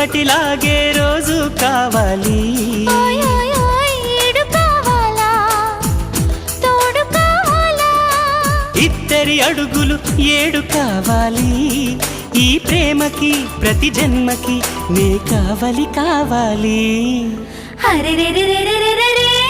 ఎప్పటిలాగే రోజు కావాలి. ఇద్దరి అడుగులు 7 కావాలి. ఈ ప్రేమకి ప్రతి జన్మకి నే కావాలి. హరే రే రే రే రే రే రే